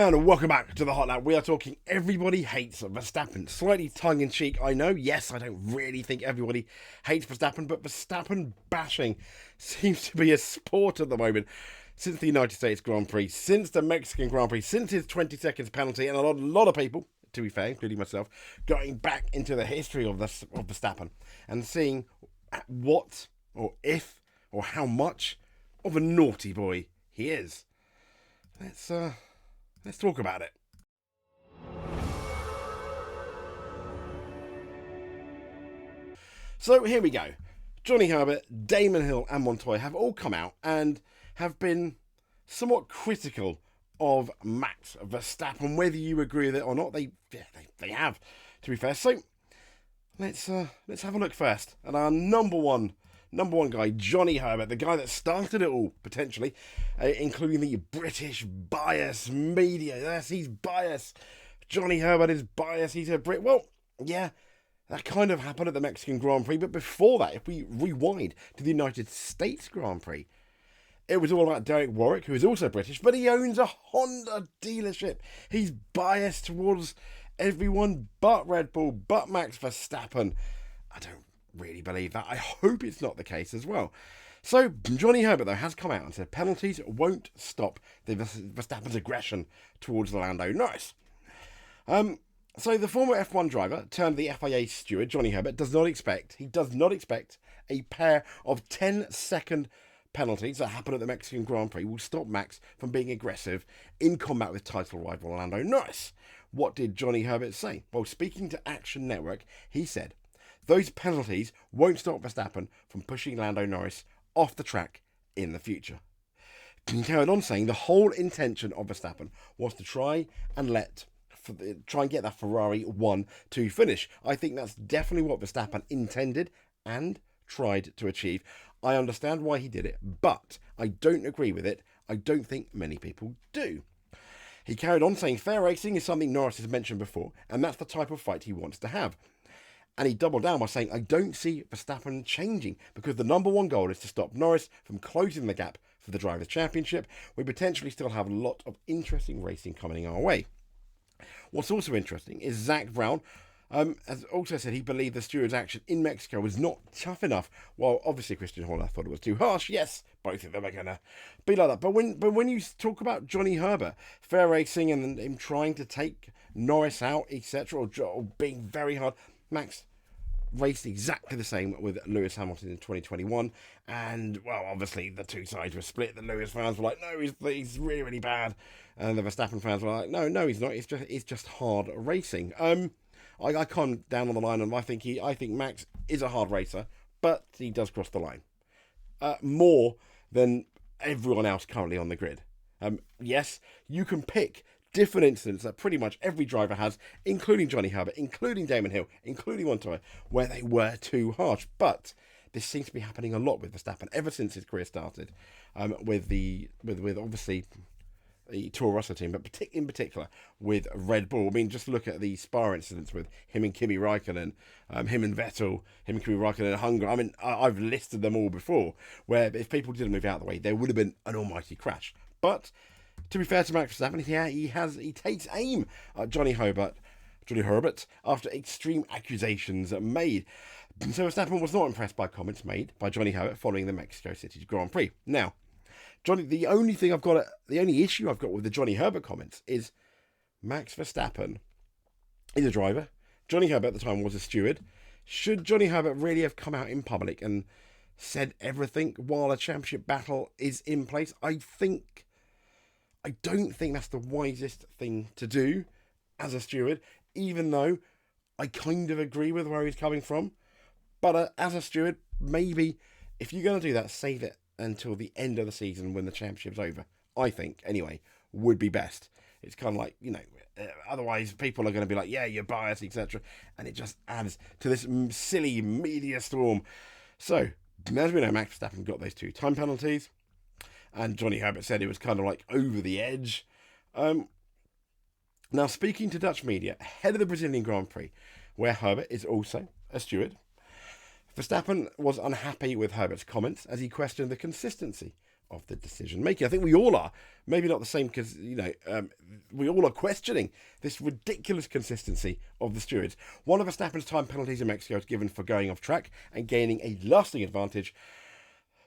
And welcome back to the Hot Lap. We are talking everybody hates Verstappen. Slightly tongue-in-cheek, I know. Yes, I don't really think everybody hates Verstappen, but Verstappen bashing seems to be a sport at the moment. Since the United States Grand Prix, since the Mexican Grand Prix, since his 20 seconds penalty, and a lot of people, to be fair, including myself, going back into the history of Verstappen and seeing what, or if, or how much of a naughty boy he is. Let's talk about it. So here we go. Johnny Herbert, Damon Hill and Montoya have all come out and have been somewhat critical of Max Verstappen. Whether you agree with it or not, they have, to be fair. So let's have a look first at our number one guy, Johnny Herbert, the guy that started it all, potentially, including the British bias media. Yes, he's biased. Johnny Herbert is biased. He's a Brit. Well, yeah, that kind of happened at the Mexican Grand Prix. But before that, if we rewind to the United States Grand Prix, it was all about Derek Warwick, who is also British, but he owns a Honda dealership. He's biased towards everyone but Red Bull, but Max Verstappen. I don't really believe that. I hope it's not the case as well. So Johnny Herbert, though, has come out and said penalties won't stop the Verstappen's aggression towards Lando Norris. So the former F1 driver turned the FIA steward, Johnny Herbert, does not expect a pair of 10-second penalties that happened at the Mexican Grand Prix will stop Max from being aggressive in combat with title rival Lando Norris. What did Johnny Herbert say? Well, speaking to Action Network, he said, those penalties won't stop Verstappen from pushing Lando Norris off the track in the future. He carried on saying the whole intention of Verstappen was to try and get that Ferrari 1 to finish. I think that's definitely what Verstappen intended and tried to achieve. I understand why he did it, but I don't agree with it. I don't think many people do. He carried on saying fair racing is something Norris has mentioned before, and that's the type of fight he wants to have. And he doubled down by saying, I don't see Verstappen changing because the number one goal is to stop Norris from closing the gap for the Drivers' Championship. We potentially still have a lot of interesting racing coming our way. What's also interesting is Zach Brown has also said he believed the steward's action in Mexico was not tough enough. While obviously Christian Horner thought it was too harsh. Yes, both of them are going to be like that. But when you talk about Johnny Herbert, fair racing and him trying to take Norris out, etc., or being very hard, Max raced exactly the same with Lewis Hamilton in 2021, and well, obviously the two sides were split. The Lewis fans were like, no, he's really, really bad, and the Verstappen fans were like, no, he's not. It's just hard racing. I come down on the line, and I think Max is a hard racer, but he does cross the line more than everyone else currently on the grid. Yes, you can pick different incidents that pretty much every driver has, including Johnny Herbert, including Damon Hill, including Montoya, where they were too harsh. But this seems to be happening a lot with Verstappen ever since his career started, with obviously the Toro Rosso team, but in particular with Red Bull. I mean, just look at the Spa incidents with him and Kimi Raikkonen, him and Vettel, him and Kimi Raikkonen in Hungary. I mean, I've listed them all before, where if people didn't move out of the way, there would have been an almighty crash. But to be fair to Max Verstappen, he takes aim at Johnny Herbert after extreme accusations made. So Verstappen was not impressed by comments made by Johnny Herbert following the Mexico City Grand Prix. Now, the only issue I've got with the Johnny Herbert comments is Max Verstappen is a driver. Johnny Herbert at the time was a steward. Should Johnny Herbert really have come out in public and said everything while a championship battle is in place? I don't think that's the wisest thing to do as a steward, even though I kind of agree with where he's coming from. But as a steward, maybe if you're going to do that, save it until the end of the season when the championship's over. I think, anyway, would be best. It's kind of like, otherwise people are going to be like, yeah, you're biased, etc. And it just adds to this silly media storm. So, as we know, Max Verstappen got those 2 time penalties. And Johnny Herbert said it was kind of like over the edge. Now, speaking to Dutch media ahead of the Brazilian Grand Prix, where Herbert is also a steward, Verstappen was unhappy with Herbert's comments as he questioned the consistency of the decision making. I think we all are. Maybe not the same because, we all are questioning this ridiculous consistency of the stewards. One of Verstappen's time penalties in Mexico was given for going off track and gaining a lasting advantage.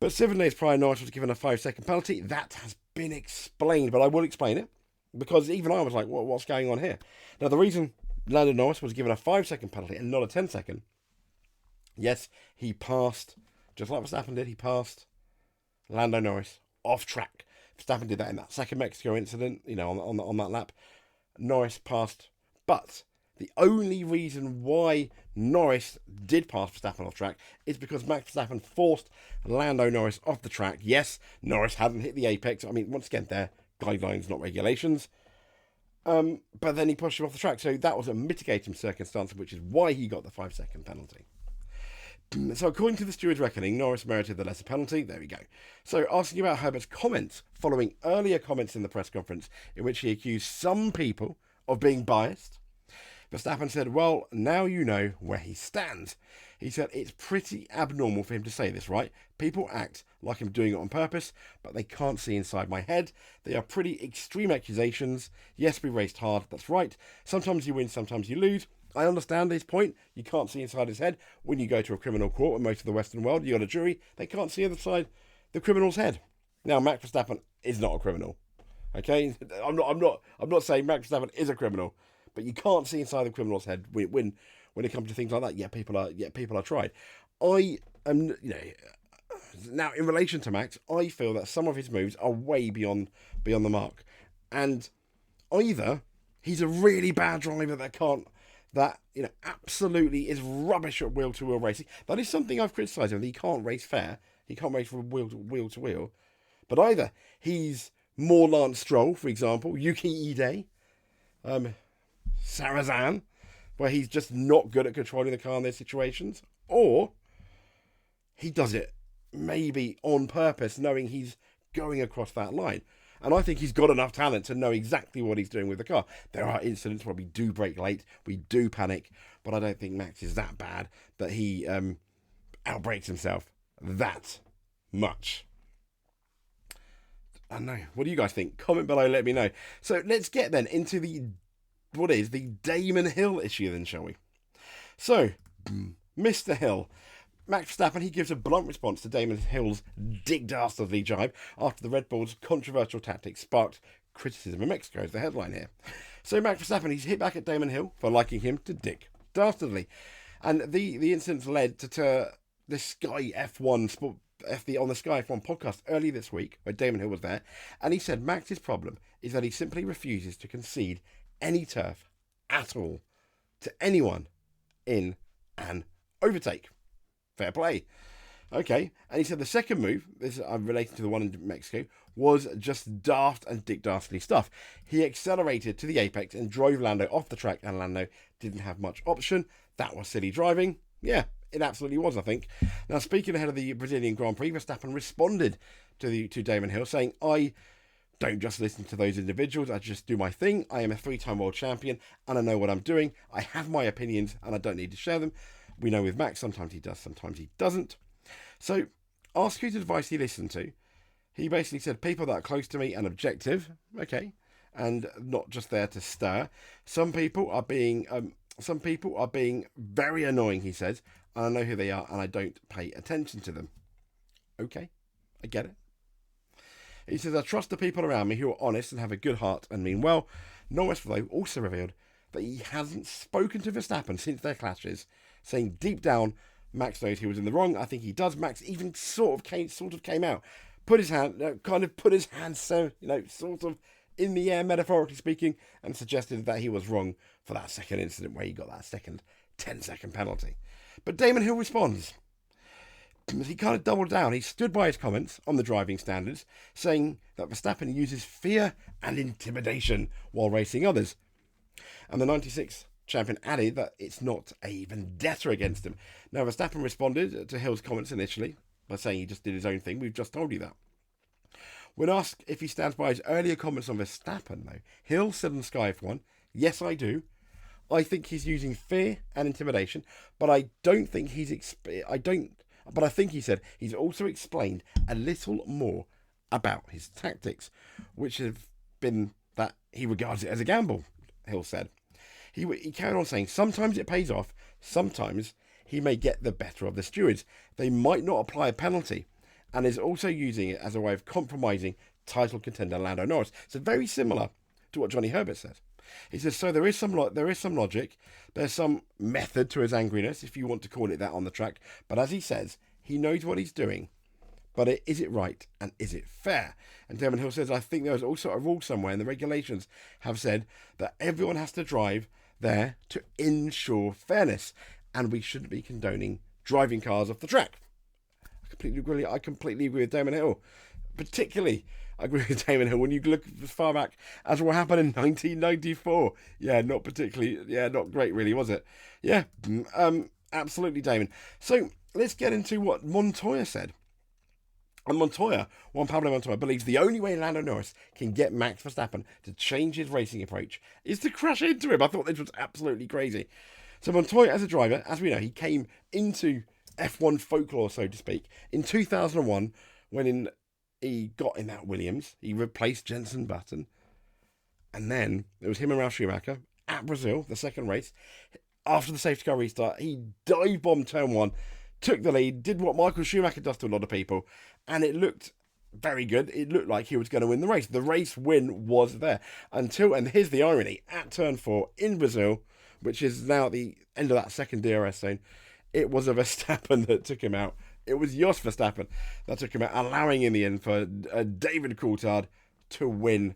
But 7 days prior, Norris was given a 5-second penalty. That has been explained, but I will explain it because even I was like, what's going on here? Now, the reason Lando Norris was given a 5-second penalty and not a 10-second, yes, he passed, just like Verstappen did, he passed Lando Norris off track. Verstappen did that in that second Mexico incident, on that lap. Norris passed, but the only reason why Norris did pass Verstappen off track is because Max Verstappen forced Lando Norris off the track. Yes, Norris hadn't hit the apex. I mean, once again, they're guidelines, not regulations. But then he pushed him off the track. So that was a mitigating circumstance, which is why he got the 5-second penalty. So according to the steward's reckoning, Norris merited the lesser penalty. There we go. So asking about Herbert's comments following earlier comments in the press conference in which he accused some people of being biased, Verstappen said, well, now you know where he stands. He said, it's pretty abnormal for him to say this, right? People act like I'm doing it on purpose, but they can't see inside my head. They are pretty extreme accusations. Yes, we raced hard. That's right. Sometimes you win, sometimes you lose. I understand his point. You can't see inside his head. When you go to a criminal court in most of the Western world, you got a jury. They can't see inside the criminal's head. Now, Max Verstappen is not a criminal. Okay, I'm not saying Max Verstappen is a criminal, but you can't see inside the criminal's head when it comes to things like that. People are tried. I am, now in relation to Max, I feel that some of his moves are way beyond the mark, and either he's a really bad driver that absolutely is rubbish at wheel-to-wheel racing. That is something I've criticised him. He can't race fair. He can't race from wheel-to-wheel. But either he's more Lance Stroll, for example, Yuki Ide, Sarrazin, where he's just not good at controlling the car in those situations, or he does it maybe on purpose, knowing he's going across that line. And I think he's got enough talent to know exactly what he's doing with the car. There are incidents where we do brake late, we do panic, but I don't think Max is that bad that he outbrakes himself that much. I don't know. What do you guys think? Comment below, let me know. So let's get then into the Damon Hill issue then, shall we? So, Mr. Hill. Max Verstappen, he gives a blunt response to Damon Hill's dick-dastardly jibe after the Red Bull's controversial tactics sparked criticism in Mexico, is the headline here. So Max Verstappen, he's hit back at Damon Hill for liking him to dick dastardly. And the incident led to the Sky F1 Sport, on the Sky F1 podcast earlier this week, where Damon Hill was there, and he said Max's problem is that he simply refuses to concede any turf at all to anyone in an overtake. Fair play. Okay, and he said the second move, this related to the one in Mexico, was just daft and dick dastardly stuff. He accelerated to the apex and drove Lando off the track, and Lando didn't have much option. That was silly driving. Yeah, it absolutely was, I think. Now, speaking ahead of the Brazilian Grand Prix, Verstappen responded to Damon Hill, saying, I don't just listen to those individuals, I just do my thing. I am a 3-time world champion, and I know what I'm doing. I have my opinions, and I don't need to share them. We know with Max, sometimes he does, sometimes he doesn't. So, ask whose advice he listened to. He basically said, people that are close to me and objective, okay, and not just there to stir. Some people are being very annoying, he says, and I know who they are, and I don't pay attention to them. Okay, I get it. He says, I trust the people around me who are honest and have a good heart and mean well. Norris, though, also revealed that he hasn't spoken to Verstappen since their clashes, saying deep down, Max knows he was in the wrong. I think he does. Max even sort of came out, put his hand sort of in the air, metaphorically speaking, and suggested that he was wrong for that second incident where he got that second 10-second penalty. But Damon Hill responds. He kind of doubled down. He stood by his comments on the driving standards, saying that Verstappen uses fear and intimidation while racing others. And the 96 champion added that it's not a vendetta against him. Now, Verstappen responded to Hill's comments initially by saying he just did his own thing. We've just told you that. When asked if he stands by his earlier comments on Verstappen, though, Hill said on Sky F1, yes, I do. I think he's using fear and intimidation, but I don't think he's... But I think he said he's also explained a little more about his tactics, which have been that he regards it as a gamble, Hill said. He carried on saying, sometimes it pays off, sometimes he may get the better of the stewards. They might not apply a penalty, and is also using it as a way of compromising title contender Lando Norris. So very similar to what Johnny Herbert said. He says, so there is some logic, there's some method to his angriness, if you want to call it that, on the track. But as he says, he knows what he's doing. But is it right and is it fair? And Damon Hill says, I think there's also a rule somewhere, and the regulations have said that everyone has to drive there to ensure fairness, and we shouldn't be condoning driving cars off the track. I completely agree with Damon Hill. Particularly, I agree with Damon Hill when you look as far back as what happened in 1994. Yeah, not particularly. Yeah, not great, really, was it? Yeah, absolutely, Damon. So let's get into what Montoya said. And Juan Pablo Montoya, believes the only way Lando Norris can get Max Verstappen to change his racing approach is to crash into him. I thought this was absolutely crazy. So Montoya, as a driver, as we know, he came into F1 folklore, so to speak, in 2001 when he got in that Williams. He replaced Jenson Button. And then it was him and Ralf Schumacher at Brazil, the second race. After the safety car restart, he dive-bombed turn one, took the lead, did what Michael Schumacher does to a lot of people, and it looked very good. It looked like he was going to win the race. The race win was there until, and here's the irony, at turn 4 in Brazil, which is now at the end of that second DRS zone, it was a Verstappen that took him out. It was Jos Verstappen that took him out, allowing in the end for David Coulthard to win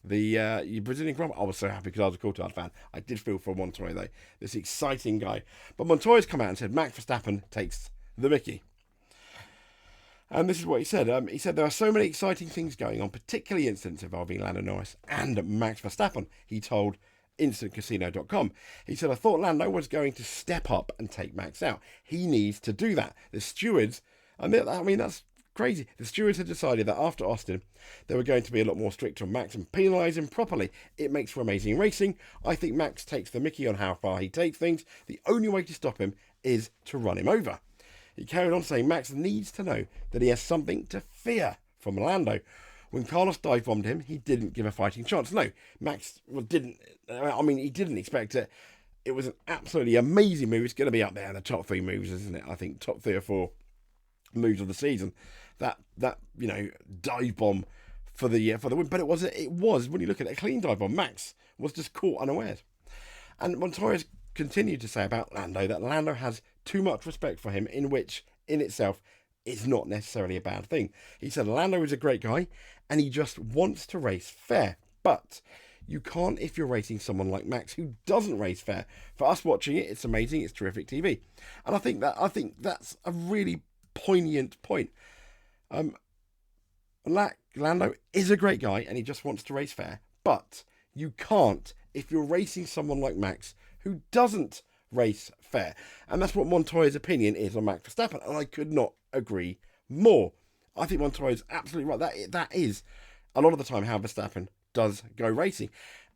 the Brazilian Grand Prix. I was so happy because I was a Coulthard fan. I did feel for Montoya, though. This exciting guy. But Montoya's come out and said Max Verstappen takes the mickey. And this is what he said. He said, there are so many exciting things going on, particularly incidents involving Lando Norris and Max Verstappen, he told InstantCasino.com. He said, I thought Lando was going to step up and take Max out. He needs to do that. The stewards, I mean, that's crazy. The stewards had decided that after Austin, they were going to be a lot more strict on Max and penalise him properly. It makes for amazing racing. I think Max takes the mickey on how far he takes things. The only way to stop him is to run him over. He carried on saying Max needs to know that he has something to fear from Lando. When Carlos dive-bombed him, he didn't give a fighting chance. No, Max didn't. He didn't expect it. It was an absolutely amazing move. It's going to be up there in the top 3 moves, isn't it? I think top 3 or 4 moves of the season. That dive bomb for the win. But it was when you look at it, a clean dive bomb. Max was just caught unawares. And Montoya's continued to say about Lando that Lando has too much respect for him, in which in itself is not necessarily a bad thing. He said Lando is a great guy and he just wants to race fair, but you can't if you're racing someone like Max who doesn't race fair. For us watching it, it's amazing, it's terrific TV. And I think that's a really poignant point. Lando is a great guy and he just wants to race fair, but you can't if you're racing someone like Max who doesn't race fair. And that's what Montoya's opinion is on Max Verstappen, and I could not agree more. I think Montoya's absolutely right. That is a lot of the time how Verstappen does go racing.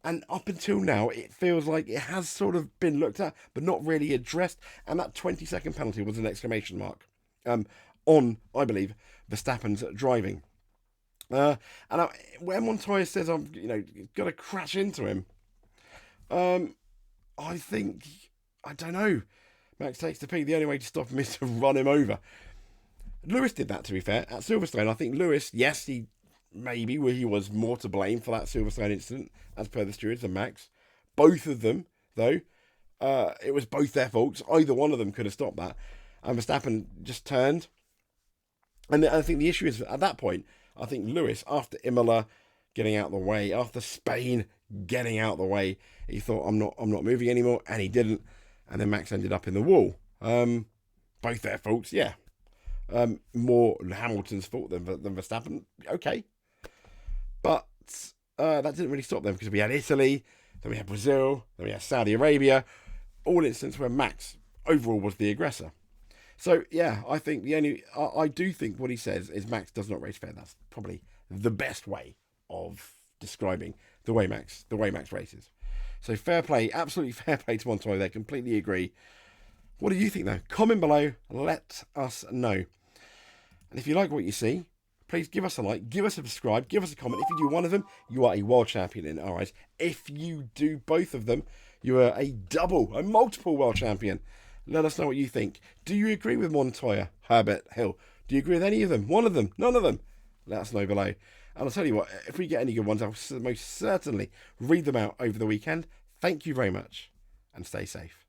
And up until now, it feels like it has sort of been looked at, but not really addressed. And that 20-second penalty was an exclamation mark on, I believe, Verstappen's driving. When Montoya says, I'm got to crash into him, I think, I don't know. Max takes the P. The only way to stop him is to run him over. Lewis did that, to be fair, at Silverstone. I think Lewis, yes, he was more to blame for that Silverstone incident, as per the stewards, than Max. Both of them, though, it was both their faults. Either one of them could have stopped that. And Verstappen just turned. And I think the issue is, at that point, I think Lewis, after Imola getting out of the way, after Spain getting out of the way, he thought, I'm not moving anymore, and he didn't. And then Max ended up in the wall. Both their faults, yeah. More Hamilton's fault than Verstappen, okay. But that didn't really stop them, because we had Italy, then we had Brazil, then we had Saudi Arabia, all instances where Max overall was the aggressor. So yeah, I think I do think what he says is Max does not race fair. That's probably the best way of describing the way Max races. So fair play, absolutely fair play to Montoya there. Completely agree. What do you think though? Comment below, let us know. And if you like what you see, please give us a like, give us a subscribe, give us a comment. If you do one of them, you are a world champion in our eyes. If you do both of them, you are a multiple world champion. Let us know what you think. Do you agree with Montoya, Herbert, Hill? Do you agree with any of them? One of them? None of them? Let us know below. And I'll tell you what, if we get any good ones, I'll most certainly read them out over the weekend. Thank you very much, and stay safe.